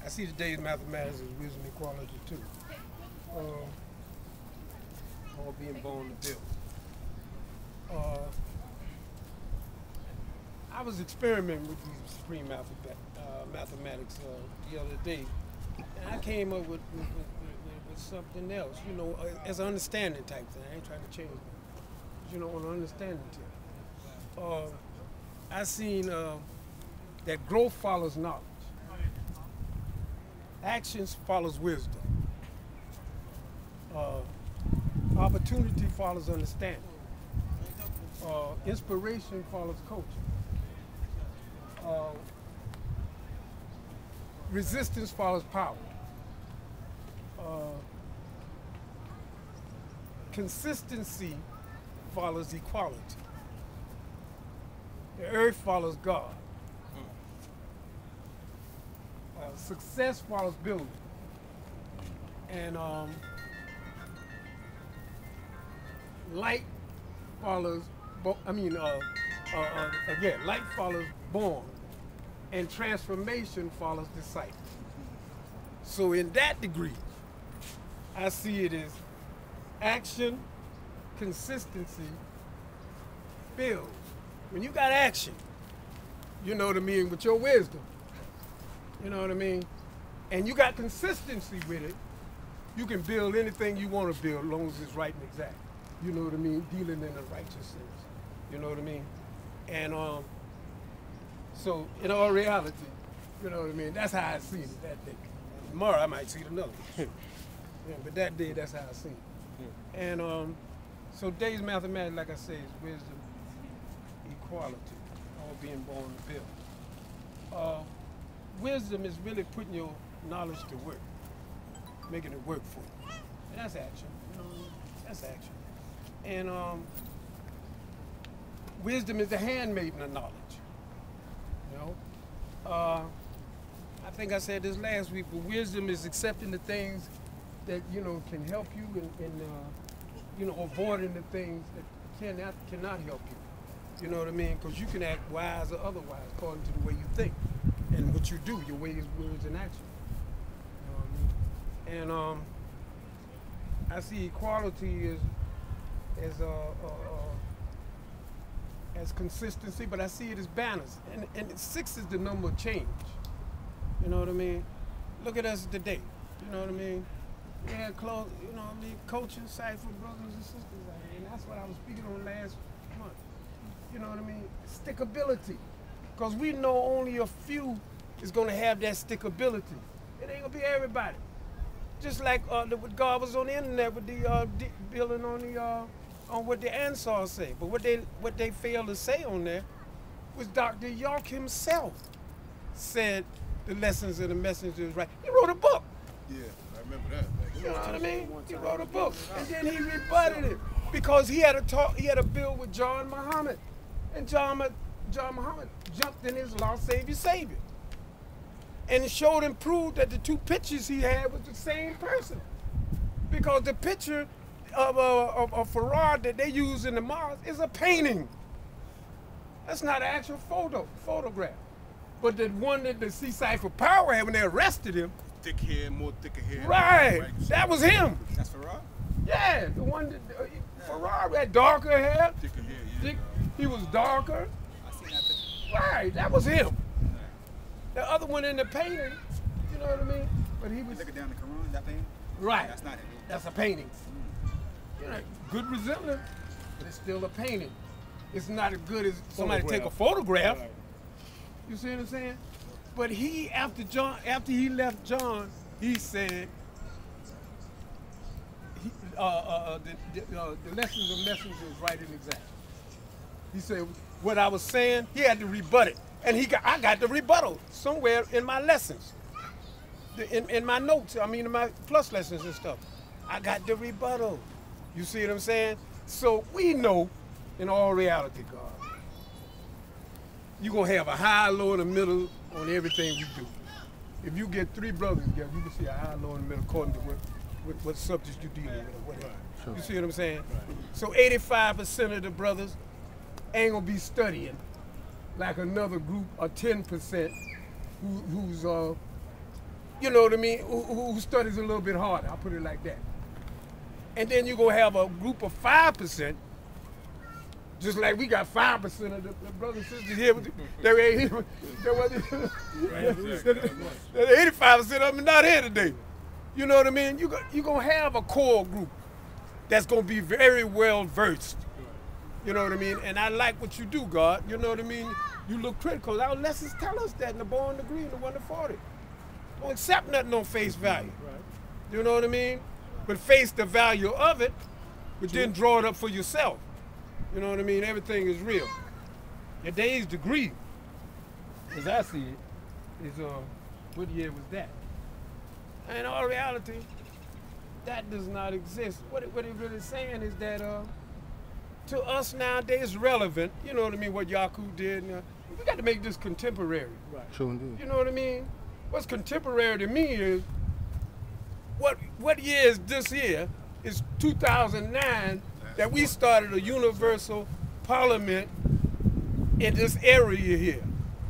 I see today's mathematics as wisdom equality too. All being born to build. I was experimenting with these supreme mathematics the other day, and I came up with something else, you know, as an understanding type thing. I ain't trying to change it. You know, on an understanding tip. I seen that growth follows knowledge. Actions follows wisdom. Opportunity follows understanding. Inspiration follows coaching. Resistance follows power. Consistency follows equality. The earth follows God. Success follows building. And light follows, light follows born, and transformation follows disciple. So in that degree, I see it as action, consistency, build. When you got action, you know what I mean, with your wisdom, you know what I mean, and you got consistency with it, you can build anything you want to build as long as it's right and exact. You know what I mean? Dealing in the righteous sense. You know what I mean? And so in all reality, you know what I mean? That's how I seen it that day. Tomorrow I might see it another. Yeah, but that day, that's how I seen it. And so today's mathematics, like I say, is wisdom, equality, all being born to build. Wisdom is really putting your knowledge to work, making it work for you. And that's action. You know, that's action. And wisdom is the handmaiden of knowledge. You know, I think I said this last week, but wisdom is accepting the things that can help you, and avoiding the things that cannot help you. You know what I mean? Because you can act wise or otherwise according to the way you think and what you do, your ways, words, and actions. You know what I mean? And I see equality as consistency, but I see it as banners. And 6 is the number of change. You know what I mean? Look at us today. You know what I mean? We had close, you know what I mean, coaching Cypher brothers and sisters out here. And that's what I was speaking on last month. You know what I mean? Stickability. Because we know only a few is going to have that stickability. It ain't going to be everybody. Just like what God was on the internet with the building on what the Ansars say. But what they failed to say on there was Dr. York himself said the lessons of the messenger is right. He wrote a book. Yeah, I remember that. You know what I mean? He wrote a book, and then he rebutted it because he had a bill with John Muhammad, and John Muhammad jumped in his law, Savior, and it showed and proved that the two pictures he had was the same person, because the picture of Farad that they use in the Mars is a painting. That's not an actual photograph. But the one that the C-Cypher Power had when they arrested him. Thick hair, more thicker hair. Right. That was him. That's Farad? Yeah, the one that Farad had darker hair. Thicker hair, yeah. He was darker. I seen that picture. Right, that was him. The other one in the painting, you know what I mean? But he was. Look it down the Quran, that painting? Right. That's not it. That's a painting. You know, good resemblance, but it's still a painting. It's not as good as somebody take a photograph. Right. You see what I'm saying? But he, after he left John, he said, the lessons of messengers is right and exact. He said, what I was saying, he had to rebut it. And I got the rebuttal somewhere in my lessons, in my notes, in my plus lessons and stuff. I got the rebuttal. You see what I'm saying? So we know, in all reality, God, you're going to have a high, low, and a middle on everything we do. If you get 3 brothers together, you can see a high, low, and a middle according to what subjects you're dealing with or whatever. Sure. You see what I'm saying? Right. So 85% of the brothers ain't going to be studying like another group of 10% who's you know what I mean, who studies a little bit harder, I'll put it like that. And then you're going to have a group of 5%, just like we got 5% of the brothers and sisters here. There was 85% of them are not here today. You know what I mean? You're going to have a core group that's going to be very well versed. You know what I mean? And I like what you do, God. You know what I mean? You look critical. Our lessons tell us that in the Born to Agree and the 1 to 40. Don't accept nothing on face value. You know what I mean? But face the value of it, but then draw it up for yourself. You know what I mean? Everything is real. Today's degree, as I see it, is what year was that? And in all reality, that does not exist. What it really saying is that to us nowadays relevant, you know what I mean, what Yaku did. We got to make this contemporary. Right. Sure indeed. You know what I mean? What's contemporary to me is, what year is this year? It's 2009 that we started a universal parliament in this area here.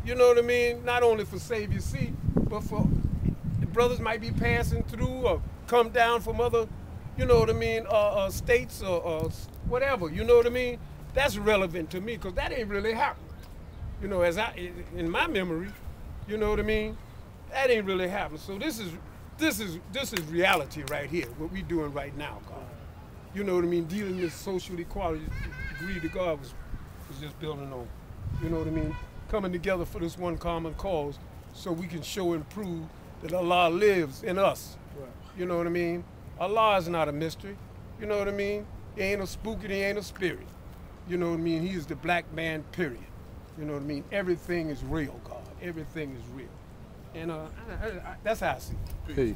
You know what I mean? Not only for Savior Seat, but for the brothers might be passing through or come down from other, you know what I mean, states or whatever. You know what I mean? That's relevant to me because that ain't really happened. You know, in my memory, you know what I mean? That ain't really happened. So this is reality right here, what we doing right now, God. You know what I mean? Dealing with social equality, degree to God was just building on. You know what I mean? Coming together for this one common cause so we can show and prove that Allah lives in us. Right. You know what I mean? Allah is not a mystery. You know what I mean? He ain't a spook and he ain't a spirit. You know what I mean? He is the black man, period. You know what I mean? Everything is real, God. Everything is real. And that's how I see it. Peace.